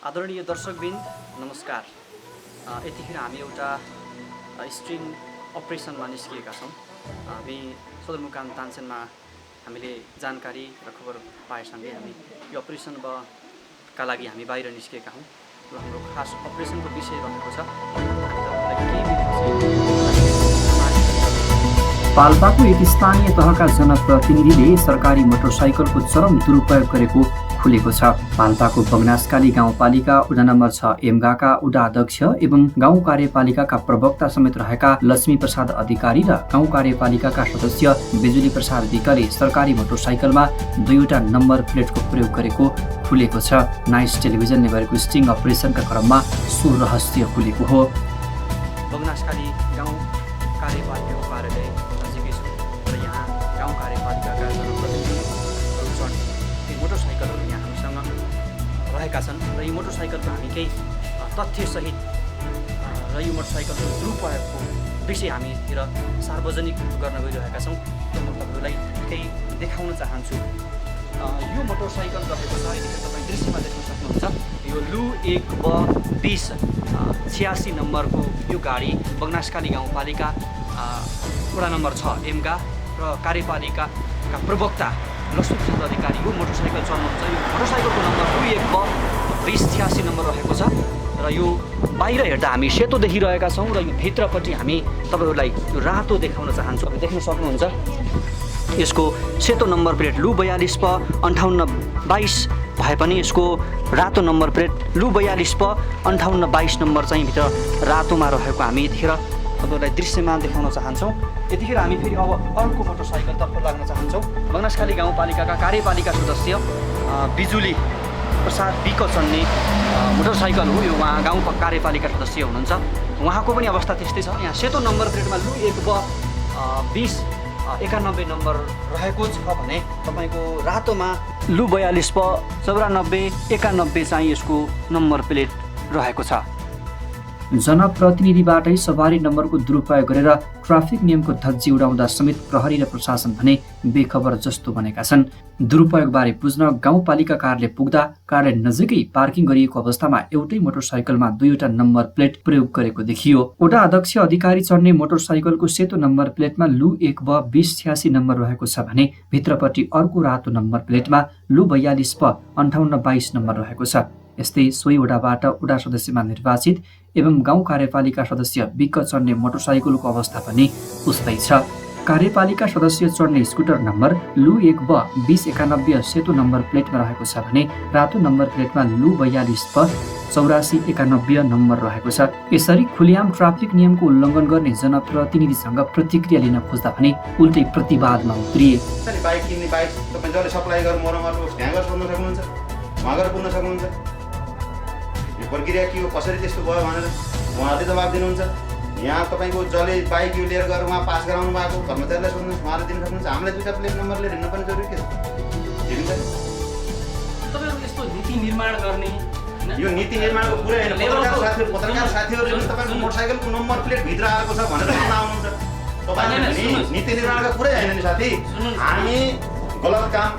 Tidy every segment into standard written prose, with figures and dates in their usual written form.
आदरणीय दर्शकबिन नमस्कार। यतिखेर हामी एउटा स्ट्रिङ अपरेसनमा निस्किएका छौँ। हामी सदरमुकाम तानसेनमा हामीले जानकारी र खबर पाएसँगै हामी यो अपरेसनका लागि हामी बाहिर निस्किएका हौँ र हाम्रो खास अपरेसनको विषय रहेको छ। पाल्पाको एक स्थानीय तहका जनप्रतिनिधिले सरकारी मोटरसाइकलको चरम दुरुपयोग गरेको खुलेको छ। पाल्पाको बगनासकाली गाउँपालिका वडा नम्बर 6 एमगाका वडा अध्यक्ष एवं गाउँ कार्यपालिकाका प्रवक्ता समेत रहेका लक्ष्मी प्रसाद अधिकारी र गाउँ कार्यपालिकाका सदस्य बिजुली प्रसाद विकले सरकारी मोटरसाइकलमा 2वटा नम्बर प्लेटको प्रयोग गरेको खुलेको छ। नाइस टेलिभिजनले गरेको स्टिङ अपरेसनका क्रममा सो रहस्य खुलेको हो। बगनासकाली गाउँ कार्यपालिकाको कार्यालय नजिकै छ र यहाँ गाउँ कार्यपालिकाका जनप्रतिनिधिहरू छन्। ती मोटरसाइकलहरू यहाँ हामीसँग रहेका छन् र यी मोटरसाइकलको हामी केही तथ्यसहित र यो मोटरसाइकलको दुरुपयोगको विषय हामीतिर सार्वजनिक गर्न गइरहेका छौँ। त्यो म तपाईँहरूलाई केही देखाउन चाहन्छु। यो मोटरसाइकल रहेको छ, यतिखेर तपाईँ दृश्यमा देख्न सक्नुहुन्छ। यो लु 1/20 नम्बरको यो गाडी बगनासकाली गाउँपालिका वडा नम्बर 6 एमगा र कार्यपालिकाका प्रवक्ता लक्ष्मी प्रसाद अधिकारी यो मोटरसाइकल चलाउनुहुन्छ। यो मोटरसाइकलको नम्बर लु 1/20 नम्बर रहेको छ र यो बाहिर हेर्दा हामी सेतो देखिरहेका छौँ र यो भित्रपट्टि हामी तपाईँहरूलाई यो रातो देखाउन चाहन्छौँ। देख्न सक्नुहुन्छ यसको सेतो नम्बर प्लेट लु 42/5822 भए पनि यसको रातो नम्बर प्लेट लु 42/5822 नम्बर चाहिँ भित्र रातोमा रहेको हामी यतिखेर तपाईँलाई दृश्यमा देखाउन चाहन्छौँ। यतिखेर हामी फेरि अब अर्को मोटरसाइकलतर्फ लाग्न चाहन्छौँ। बगनासकाली गाउँपालिकाका कार्यपालिका सदस्य बिजुली प्रसाद विक चल्ने मोटरसाइकल हो। यो उहाँ गाउँ कार्यपालिका सदस्य हुनुहुन्छ। उहाँको पनि अवस्था त्यस्तै छ। यहाँ सेतो नम्बर प्लेटमा लु 1/2091 नम्बर रहेको छ भने तपाईँको रातोमा लु 42/9491 चाहिँ यसको नम्बर प्लेट रहेको छ। जनप्रतिनिधिबाटै सवारी नम्बरको दुरुपयोग गरेर ट्राफिक नियमको धज्जी उडाउँदा समेत प्रहरी र प्रशासन भने बेखबर जस्तो बनेका छन्। दुरुपयोगबारे बुझ्न गाउँपालिका कार्यालय पुग्दा कार्यालय नजिकै पार्किङ गरिएको अवस्थामा एउटै मोटरसाइकलमा 2वटा नम्बर प्लेट प्रयोग गरेको देखियो। वडा अध्यक्ष अधिकारी चढ्ने मोटरसाइकलको सेतो नम्बर प्लेटमा लु 1/2086 नम्बर रहेको छ भने भित्रपट्टि अर्को रातो नम्बर प्लेटमा लु 42/5822 नम्बर रहेको छ। यस्तै सोही वडाबाट वडा सदस्यमा निर्वाचित एवं गाउँ कार्यपालिका सदस्य विक चढ्ने मोटरसाइकलको अवस्था पनि उस्तै छ। कार्यपालिका सदस्य चढ्ने स्कुटर नम्बर लु 1/2091 सेतो नम्बर प्लेटमा रहेको छ भने रातो नम्बर प्लेटमा लु 42/8491 नम्बर रहेको छ। यसरी खुलेआम ट्राफिक नियमको उल्लङ्घन गर्ने जनप्रतिनिधिसँग प्रतिक्रिया लिन खोज्दा भने उल्टै प्रतिवादमा उत्रिए। बाइक किन्ने बाइक तपाईँ जसले सप्लाई गरेर मरमत ढ्याङ्गर सोध्न सक्नुहुन्छ, उहाँ गएर पुग्न सक्नुहुन्छ। यो प्रक्रिया के हो, कसरी त्यस्तो भयो भनेर उहाँले जवाब दिनुहुन्छ। यहाँ तपाईँको जसले बाइक यो लिएर गएर उहाँ पास गराउनु भएको कर्मचारीलाई सोध्नुहोस्, उहाँले दिन सक्नुहुन्छ। हामीलाई 2टा प्लेट नम्बर लिएर हिँड्नु पनि जरुरी के छ? दिन्छ तपाईँहरू यस्तो नीति निर्माण गर्ने यो नीति निर्माणको कुरा होइन। पत्रकार साथीहरूले पनि तपाईँको मोटरसाइकलको नम्बर प्लेट भित्र आएको छ भनेर भन्न आउनुहुन्छ। तपाईँले नीति निर्माणको कुरै होइन नि साथी। हामी गलत काम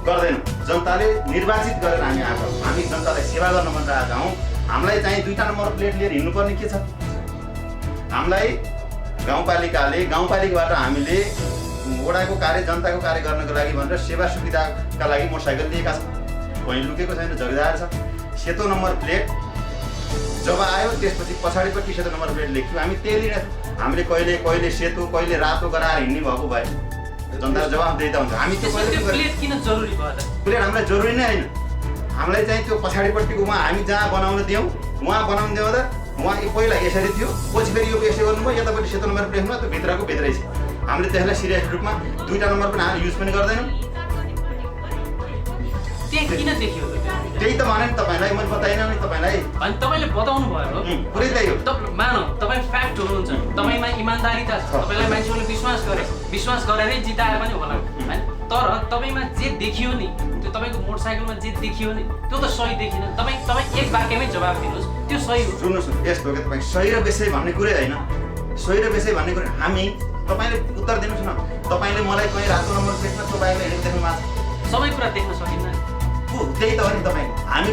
गर्दैनौँ। जनताले निर्वाचित गरेर हामी आएको, हामी जनतालाई सेवा गर्न मात्र आएका हौँ। हामीलाई चाहिँ 2टा नम्बर प्लेट लिएर हिँड्नुपर्ने के छ? हामीलाई गाउँपालिकाबाट हामीले वडाको कार्य जनताको कार्य गर्नको लागि भनेर सेवा सुविधाका लागि मोटरसाइकल लिएका छौँ। कहीँ लुकेको छैन, जगदार छ। सेतो नम्बर प्लेट जब आयो त्यसपछि पछाडिपट्टि सेतो नम्बर प्लेट लेख्थ्यो, हामी त्यही लिरहेको। हामीले कहिले सेतो कहिले रातो गराएर हिँड्ने भएको भए जनतालाई जवाफदेहिता हुन्छ। हामी त्यो प्लेट किन जरुरी भयो त? प्लेट हामीलाई जरुरी नै होइन। हामीलाई चाहिँ त्यो पछाडिपट्टिको उहाँ हामी जहाँ बनाउन दियौँ उहाँ बनाउनु दिउँदा उहाँ पहिला यसरी थियो, पछि फेरि यो यसो गर्नुभयो, यतापट्टि सेतो नम्बर प्लेटमा त्यो भित्रको भित्रै छ। हामीले त्यसलाई सिरियस रूपमा 2टा नम्बर पनि हामी युज पनि गर्दैनौँ। किन देखियो त्यही त भने नि तपाईँलाई मैले बताइनँ नि तपाईँलाई। अनि तपाईँले बताउनु भयो पुरै त्यही हो। मानौ तपाईँ फ्याक्ट हुनुहुन्छ, तपाईँमा इमान्दारिता छ, तपाईँलाई मान्छेहरूले विश्वास गरेरै जिताएर पनि होला होइन। तर तपाईँमा जे देखियो नि, त्यो तपाईँको मोटरसाइकलमा जे देखियो नि त्यो त सही देखिन। तपाईँ एक वाक्यमै जवाब दिनुहोस्, त्यो सही हो। सुन्नुहोस्, यस्तो हो कि तपाईँ सही र बेसै भन्ने कुरै होइन। सही र बेसै भन्ने कुरो हामी तपाईँले उत्तर दिनुहोस् न। तपाईँले मलाई कहीँ रातो नम्बर प्लेटमा त्यो बाइकलाई हिँडेको देख्नु भएको छ? सबै कुरा देख्न सकिन्न। त्यही त हो नि तपाईँको हामी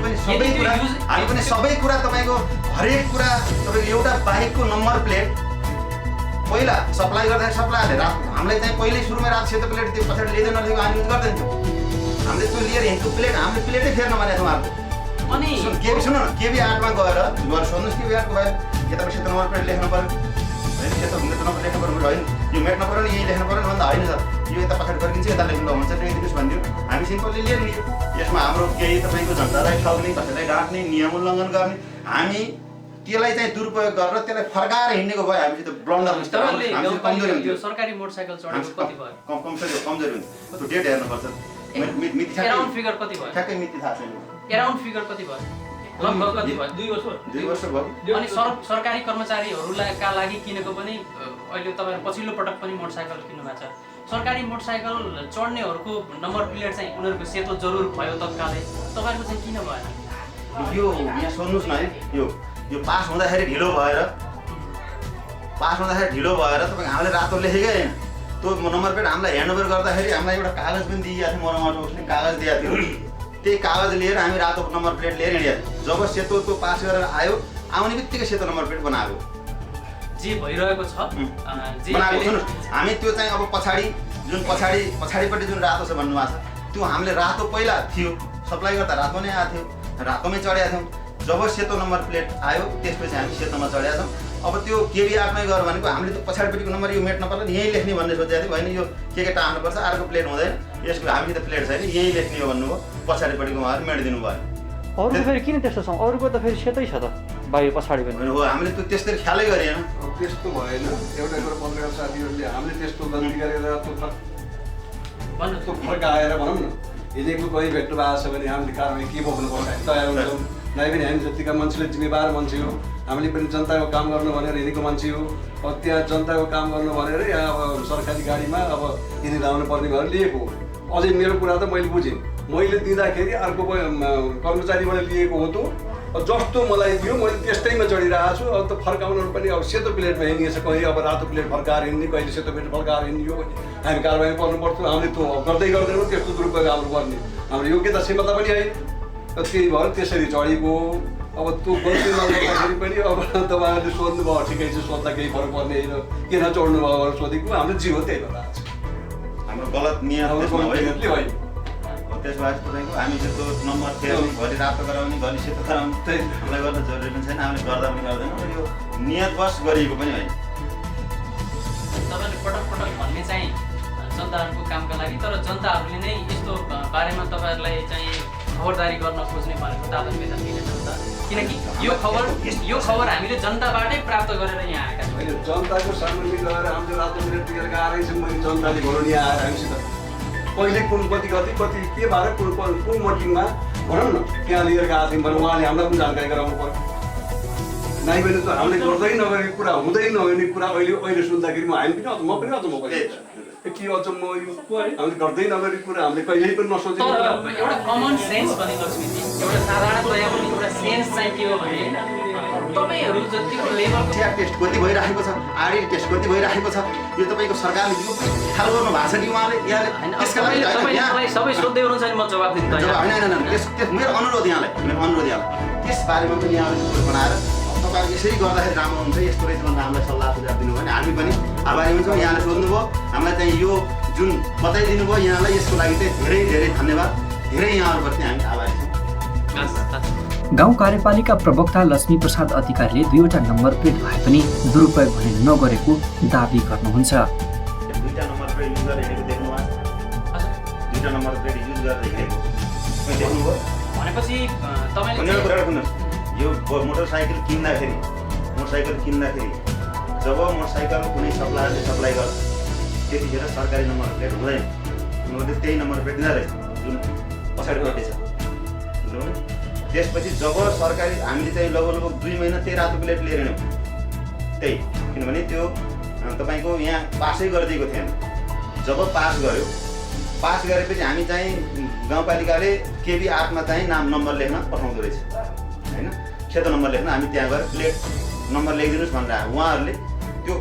पनि सबै कुरा तपाईँको हरेक कुरा तपाईँको एउटा बाइकको नम्बर प्लेट पहिला सप्लाई गर्दाखेरि सप्लाईले हामीलाई चाहिँ पहिल्यै सुरुमै रात सेतो प्लेट त्यो पछाडि लिँदै नलिएको हामी युज गर्दैन थियौँ हामीले त्यो लिएर हिँड्थ्यो प्लेट हामीले प्लेटै फेर्न भनेको थियौँ अर्को अनि सुन्नु न केबी 8मा गएर सोध्नुहोस् केबी 8को भएर कि तपाईँ सेतो नम्बर प्लेट लेख्नु पऱ्यो होइन सेतो हुँदै नम्बर लेख्नु पऱ्यो होइन यो मेट्नु पऱ्यो नि यही लेख्नु पऱ्यो भन्दा होइन सर यो यता पछाडि फर्किन्छ यता लेख्नु हुन्छ लेखिदिनुहोस् भनिदियो हामी सिम्पलली लिएर लियो यसमा हाम्रो केही तपाईँको जनतालाई ठग्ने कसैलाई डाँट्ने नियम उल्लङ्घन गर्ने हामी त्यसलाई चाहिँ दुरुपयोग गरेर त्यसलाई फर्काएर हिँडेको भयो हामीसित ब्लन्डर कमजोरी हुन्थ्यो सरकारी मोटरसाइकल चढेको कति भयो कमजोरी हुन्छ त्यो डेट हेर्नुपर्छ मिति एराउन्ड फिगर कति भयो ठ्याक्कै मिति थाहा छैन एराउन्ड फिगर कति भयो लगभग कति भयो 2 वर्ष भयो अनि सरकारी कर्मचारीहरूका लागि किनेको पनि अहिले तपाईहरु पछिल्लो पटक पनि मोटरसाइकल किन्नु भएको छ सरकारी मोटरसाइकल चढ्नेहरूको नम्बर प्लेट चाहिँ उनीहरूको सेतो जरुर भयो तत्कालै तपाईहरुको चाहिँ किन भएन यो यहाँ सोध्नुस् न है यो पास हुँदाखेरि ढिलो भएर तपाईँ हामीले रातो लेखेकै हैन त्यो नम्बर प्लेट हामीलाई ह्यान्डओभर गर्दाखेरि हामीलाई एउटा कागज पनि दिइएको थियो मरमत उसले कागज दिएको थियो त्यही कागज लिएर हामी रातो नम्बर प्लेट लिएर हिँडेको जब सेतो त्यो पास गरेर आयो आउने बित्तिकै सेतो नम्बर प्लेट बनाएको जे भइरहेको छ बनाएको सुन्नुहोस् हामी त्यो चाहिँ अब पछाडिपट्टि जुन रातो छ भन्नुभएको छ त्यो हामीले रातो पहिला थियो सप्लाई गर्दा रातो नै आएको थियो रातोमै चढेका थियौँ जब सेतो नम्बर प्लेट आयो त्यसपछि हामी सेतोमा चढेका छौँ अब त्यो केबी 8मै गयो भनेको हामीले त्यो पछाडिपट्टिको नम्बर यो मेट्न पर्ला यहीँ लेख्ने भन्ने सोचेको थियो होइन यो के टाँग्नुपर्छ अर्को प्लेट हुँदैन यसको हामीसित प्लेट छैन यहीँ लेख्ने हो भन्नुभयो पछाडिपट्टिको उहाँहरू मेटिदिनु भयो अरू फेरि किन त्यस्तो छ अरूको त फेरि सेतै छ त बाहिर पछाडि पनि हो हामीले त्यो त्यसरी ख्यालै गरेन त्यस्तो भएन एउटा कुरा पत्रकार साथीहरूले हामीले त्यस्तो गल्ती गरेर त्यो फर्क आएर भनौँ न हिजोको कोही भेट्नु भएको छ भने हामीले कारवाही के बोक्नुपर्छ तयार हुन्छौँ नै पनि हामी जतिका मान्छेले जिम्मेवार मान्छे हो हामीले पनि जनताको काम गर्नु भनेर हिँडेको मान्छे हो अब त्यहाँ जनताको काम गर्नु भनेर यहाँ अब सरकारी गाडीमा अब हिँडेर आउनु पर्ने भएर लिएको हो अझै मेरो कुरा त मैले बुझेँ मैले दिँदाखेरि अर्को कर्मचारीबाट लिएको हो त जस्तो मलाई दियो मैले त्यस्तैमा चढिरहेको छु अब त फर्काउनु पनि अब सेतो प्लेटमा हिँडिएछ कहिले अब रातो प्लेट फर्काएर हिँड्ने कहिले सेतो प्लेट फर्काएर हिँड्ने यो हामी कारवाही गर्नुपर्छ हामीले त्यो गर्दै गर्दैनौँ त्यस्तो दुरुपयोग हाम्रो गर्ने हाम्रो योग्यता क्षमता पनि होइन त्यही भएर त्यसरी चढेको अब त्यो गल्ती नगर्दाखेरि पनि अब तपाईँहरूले सोध्नुभयो ठिकै छ सोद्धा केही फरक पर्ने होइन किन चढ्नु भयो भनेर सोधेको हाम्रो जे हो त्यही भएर हाम्रो गलत नियम होइन त्यसबाट तपाईँको हामी त्यो नम्बर फेर्ने घरि रातो गराउने घरि सेतो गराउने त्यही हामीलाई गर्न जरुरी पनि छैन हामीले गर्दा पनि गर्दैनौँ यो नियतवश गरिएको पनि होइन तपाईँले पटक पटक भन्ने चाहिँ जनताहरूको कामका लागि तर जनताहरूले नै यस्तो बारेमा तपाईँहरूलाई चाहिँ खबरदारी गर्न खोज्ने भनेको तालमेल मिलेन नि त किनकि यो खबर हामीले जनताबाटै प्राप्त गरेर यहाँ आएका छौँ जनताको सामुन्ने गएर हामीले रातो प्लेट लिएर आएरै छौँ मैले जनताले भनौँ यहाँ आएर हामीसित कहिले कुन कति के भएर कुन मिटिङमा भनौँ न त्यहाँ लिएर गएको थियौँ भने उहाँले हामीलाई पनि जानकारी गराउनु पर्यो नाइ भने त हामीले गर्दै नगरेको कुरा हुँदै नगर्ने कुरा अहिले सुन्दाखेरि हामी पनि म पनि अचम्म परेँ के अचम्म यो हामीले गर्दै नगरेको कुरा हामीले कहिल्यै पनि नसोचेको कुरा एउटा कमन सेन्स पनि लक्ष्मीजी एउटा साधारणतया पनि एउटा सेन्स चाहिँ के हो भने तपाईँहरू जतिको लेभलको ट्याग टेस्ट कति भइरहेको छ आरडी टेस्ट कति भइरहेको छ यो तपाईँको सरकारले यो ख्याल गर्नु भएको छ कि उहाँले त्यसका लागि सबै सोध्दै हुनुहुन्छ नि म जवाब दिनु होइन मेरो अनुरोध यहाँलाई त्यस बारेमा पनि यहाँले रिपोर्ट बनाएर तपाईँहरू यसरी गर्दाखेरि राम्रो हुन्छ यस्तो रहेछ भनेर हामीलाई सल्लाह सुझाव दिनुभयो भने हामी पनि आभारी हुन्छौँ यहाँले सोध्नुभयो हामीलाई चाहिँ यो जुन बताइदिनु भयो यहाँलाई यसको लागि चाहिँ धेरै धेरै धन्यवाद धेरै यहाँहरूप्रति हामी आभारी छौँ गाउँ कार्यपालिका प्रवक्ता लक्ष्मी प्रसाद अधिकारीले 2वटा नम्बर प्लेट भए पनि दुरुपयोग भने नगरेको दाबी गर्नुहुन्छ 2टा नम्बर प्लेट युज गरेर हिँडेको देख्नुभयो 2टा नम्बर प्लेट युज गरेर हिँडेको देख्नुभयो भनेपछि तपाईँले कुरा सुन्नुहोस् यो मोटरसाइकल किन्दाखेरि जब मोटरसाइकल कुनै सप्लायरले सप्लाई गर्छ त्यतिखेर सरकारी नम्बर प्लेट हुँदैन उनीहरूले त्यही नम्बर प्लेट दिँदो रहेछ जुन पछाडिपट्टि छ त्यसपछि जब सरकारी हामीले चाहिँ लगभग 2 महिना त्यही रातो प्लेट लिएर हिँड्यौँ त्यही किनभने त्यो तपाईँको यहाँ पासै गरिदिएको थिएन जब पास गरेपछि हामी चाहिँ गाउँपालिकाले केबी 8मा चाहिँ नम्बर लेख्न पठाउँदो रहेछ होइन सेतो नम्बर लेख्न हामी त्यहाँ गएर प्लेट नम्बर लेखिदिनुहोस् भनेर उहाँहरूले त्यो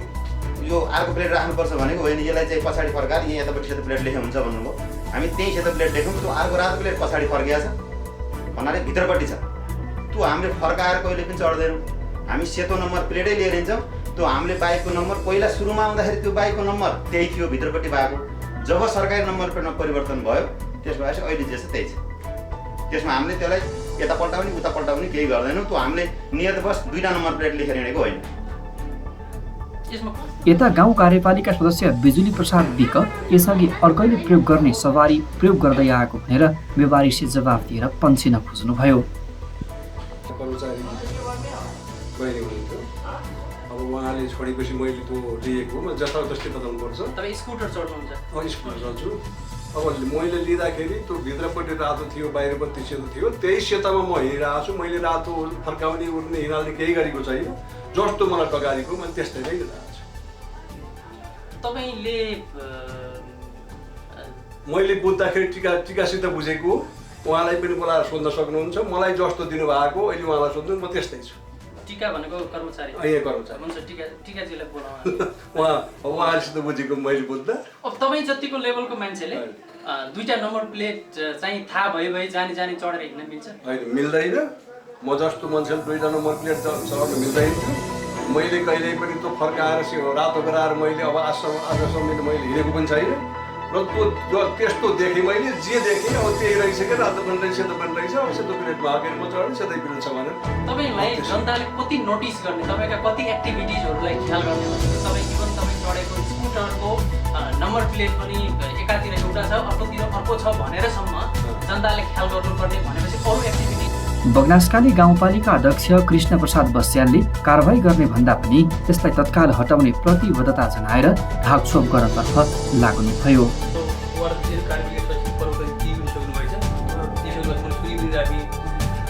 यो अर्को प्लेट राख्नुपर्छ भनेको होइन यसलाई चाहिँ पछाडि फर्काएर यहाँ यतापट्टि सेतो प्लेट लेख्नु हुन्छ भन्नुभयो हामी त्यही सेतो प्लेट लेख्यौँ त्यो अर्को रातो प्लेट पछाडि फर्किएको छ भन्नाले भित्रपट्टि छ त्यो हामीले फर्काएर कहिले पनि चढ्दैनौँ हामी सेतो नम्बर प्लेटै लिएर हिँड्छौँ त्यो हामीले बाइकको नम्बर पहिला सुरुमा आउँदाखेरि त्यो बाइकको नम्बर त्यही थियो भित्रपट्टि भएको जब सरकारी नम्बर प्लेटमा परिवर्तन भयो त्यसपछि अहिले जे छ त्यही छ त्यसमा हामीले त्यसलाई यता पल्टाउने उता पल्टाउने केही गर्दैनौँ त्यो हामीले नियतवश 2 नम्बर प्लेट लेखेर हिँडेको होइन यता गाउँ कार्यपालिका सदस्य बिजुली प्रसाद विक यसअघि अर्कैले प्रयोग गर्ने सवारी प्रयोग गर्दै आएको भनेर व्यवहारिसे जवाफ दिएर पन्छिन खोज्नुभयो। कर्मचारी बहिनी हुनुहुन्थ्यो अब उहाँले छोडेपछि मैले त्यो लिएको म जताततै बदल्नुपर्छ तपाईँ स्कुटर चढ्नुहुन्छ स्कुटर चल्छु अब मैले लिँदाखेरि त्यो भित्रपट्टि रातो थियो बाहिरपट्टि सेतो थियो त्यही सेतामा म हिँडिरहेको छु मैले रातो फर्काउने उड्ने हिँडाल्ने केही गरेको छैन जस्तो मलाई टगारीको मैले त्यस्तै नै लिइरहेको छु तपाईँले मैले बुझ्दाखेरि टिकासित बुझेको उहाँलाई पनि बोलाएर सोध्न सक्नुहुन्छ मलाई जस्तो दिनुभएको अहिले उहाँलाई सोध्नु म त्यस्तै छु टिका भनेको कर्मचारी कर्मचारी हुन्छ टिकाजीलाई बोलाउनु उहाँहरूसित बुझेको मैले बुझ्दा अब तपाईँ जतिको लेभलको मान्छेले 2टा नम्बर प्लेट चाहिँ थाहा भए जानी चढेर हिँड्न मिल्छ होइन मिल्दैन म जस्तो मान्छेले 2टा नम्बर प्लेट चलाउन मिल्दैन थियो मैले कहिल्यै पनि त्यो फर्काएर रातो गराएर मैले अब आजसम्म मैले हिँडेको पनि छैन र त्यो त्यस्तो देखेँ मैले जे देखेँ अब त्यही रहेछ कि रातो पनि रहेछ सेतो पनि रहेछ अब सेतो पिरियडमा हाकेर म चढ्ने सेतै पिरियड छ भनेर तपाईँलाई जनताले कति नोटिस गर्ने तपाईँका कति एक्टिभिटिजहरूलाई ख्याल गर्ने भने तपाईँ इभन तपाईँ चढेको स्कुटरको नम्बर प्लेट पनि एकातिर एउटा छ अर्कोतिर अर्को छ भनेरसम्म जनताले ख्याल गर्नुपर्ने भनेपछि अरू एक्टिभिटी बगनासकाली गाउँपालिका अध्यक्ष कृष्ण प्रसाद बस्यालले कारबाही गर्ने भन्दा पनि त्यसलाई तत्काल हटाउने प्रतिबद्धता जनाएर ढाकछोप गर्नतर्फ लाग्नुभयो।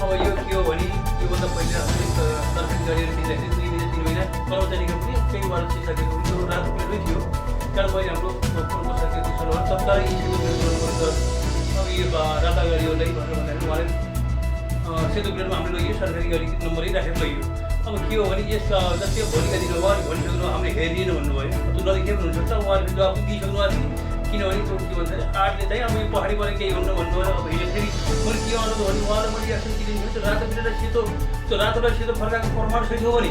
अब यो के हो भने योभन्दा पहिला हामीले तरकारी गरेर दिँदाखेरि 2 महिना 3 महिना कर्मचारीको पनि केही वार सिकिसकेको थियो रातो प्लेटै थियो कारण मैले हाम्रो फोनको सकेको तत्काल इस्युको गर्नुपर्छ अब यो राता गाडीहरूलाई भनेर भन्दाखेरि उहाँले सेतो प्लेटमा हामीले लग्यो सरकारी गाडी नम्बरै राखेर लग्यो अब के हो भने यस जति भोलिका दिन उहाँले भनिसक्नु हामीले हेरिएन भन्नुभयो त्यो नदेखिएको हुनसक्छ उहाँले जवाब दिइसक्नु भएको थियो किनभने त्यो के भन्छ आर्टले चाहिँ अब यो पहाडीबाट केही हुन्न भन्नुभयो अब फेरि मैले के अनुरोध भने उहाँलाई मैले एक्सन दिनु त्यो रातो प्लेटलाई सेतो त्यो रातोलाई सेतो फर्काएको प्रमाण सहित हो भने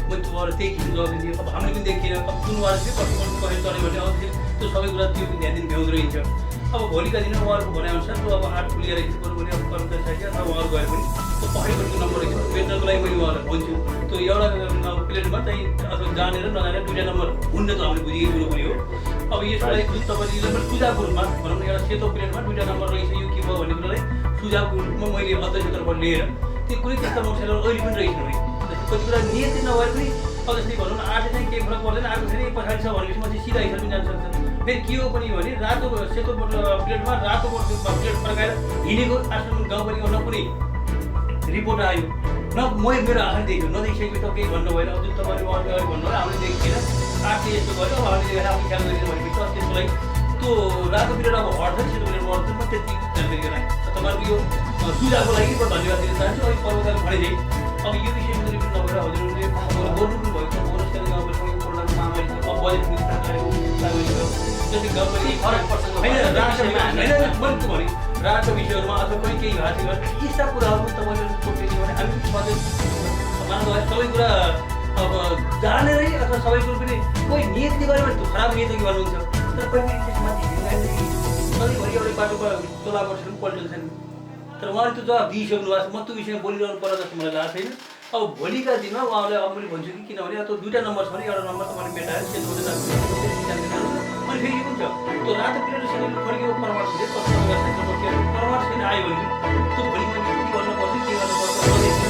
मैले उहाँलाई त्यही किसिम जवाब दिन्थेँ अब हामीले पनि देखिएन अब कुन उहाँले चाहिँ कति गर्नु कहिले चल्यो भने अब फेरि त्यो सबै कुरा त्यो पनि ध्यान दिनु भ्याउँदो रहन्छ अब भोलिका दिन उहाँहरूको भनाइअनुसार त्यो अब आर्ट खुलिएर हिँड्नु भने अब कर्मचारी साथी अथवा उहाँहरू गएर पनि त्यो पहाडीपट्टिको नम्बर बेच्नको लागि मैले उहाँलाई भन्छु त्यो एउटा प्लेटमा चाहिँ अथवा जानेर नजानेर 2टा नम्बर हुन्न त हामीले बुझेको कुरो पनि हो अब यसको लागि तपाईँले सुझावको रूपमा भनौँ न एउटा सेतो प्लेटमा 2टा नम्बर रहेछ यो के भयो भन्ने कुरालाई सुझावको रूपमा मैले अध्यक्षतर्फ लिएर त्यो कुनै त्यस्ता मोटरसाइकल अहिले पनि रहेछ भने कति कुरा नियत नभए पनि अब जस्तै भनौँ न आर्ट चाहिँ केही फरक पर्दैन आर्ट फेरि पछाडि छ भनेपछि मान्छे सिधा हिसाब पनि जान सक्छ फेरि के हो पनि भने रातो सेतो प्लेटमा रातो प्लेट फर्काएर हिँडेको आफ्नो गाउँपालिकामा कुनै रिपोर्ट आयो न मेरो आँखाले देख्यो नदेखिसकेको त केही भन्नु भएन जुन तपाईँले अगाडि भन्नुभयो हामीले देखिएन आर्ट चाहिँ यस्तो भयो अब हामीले देखेर आफ्नो ख्याल गरिदिनु भनेपछि त्यसको लागि त्यो रातो पिरियड अब हट्छ सेतो पिरियड मर्छ म त्यति जानकारी गराएँ तपाईँहरूको यो सुझावको लागि म धन्यवाद दिन चाहन्छु अलिक पर्वताले भनेँ अब यो विषयमा रिपोर्ट नभएर हजुरहरूले गर्नु पनि भएको बोनसकाली गाउँपालिका कोरोनाको महामारी छ अब बजेट पनि जति गाउँपालिका फरक पर्छ होइन रातो भने रातो विषयहरूमा अथवा कोही केही भएको थियो भने यस्ता कुराहरू तपाईँले सोध्नु भने हामी बजेट मान्नु सबै कुरा अब जानेरै अथवा सबै कुरो पनि कोही नियतले गर्यो भने त्यो खराब नियतले गर्नुहुन्छ तर कोही त्यसमा सधैँभरि एउटा बाटोमा चलावर्ष पनि पल्टिन्छ नि तर उहाँले त्यो जवाब दिइसक्नु भएको छ म त्यो विषयमा बोलिरहनु पर्ला जस्तो मलाई लागेको छैन अब भोलिका दिनमा उहाँले अब मैले भन्छु कि किनभने त्यो 2टा नम्बर छ भने एउटा नम्बर तपाईँले मेटाएर सेतो अनि फेरि के हुन्छ त्यो रातो पिरियड सेतो फर्केको परामर्श परामर्श छैन आयो भने त्यो भोलि मैले के गर्नुपर्छ के गर्नुपर्छ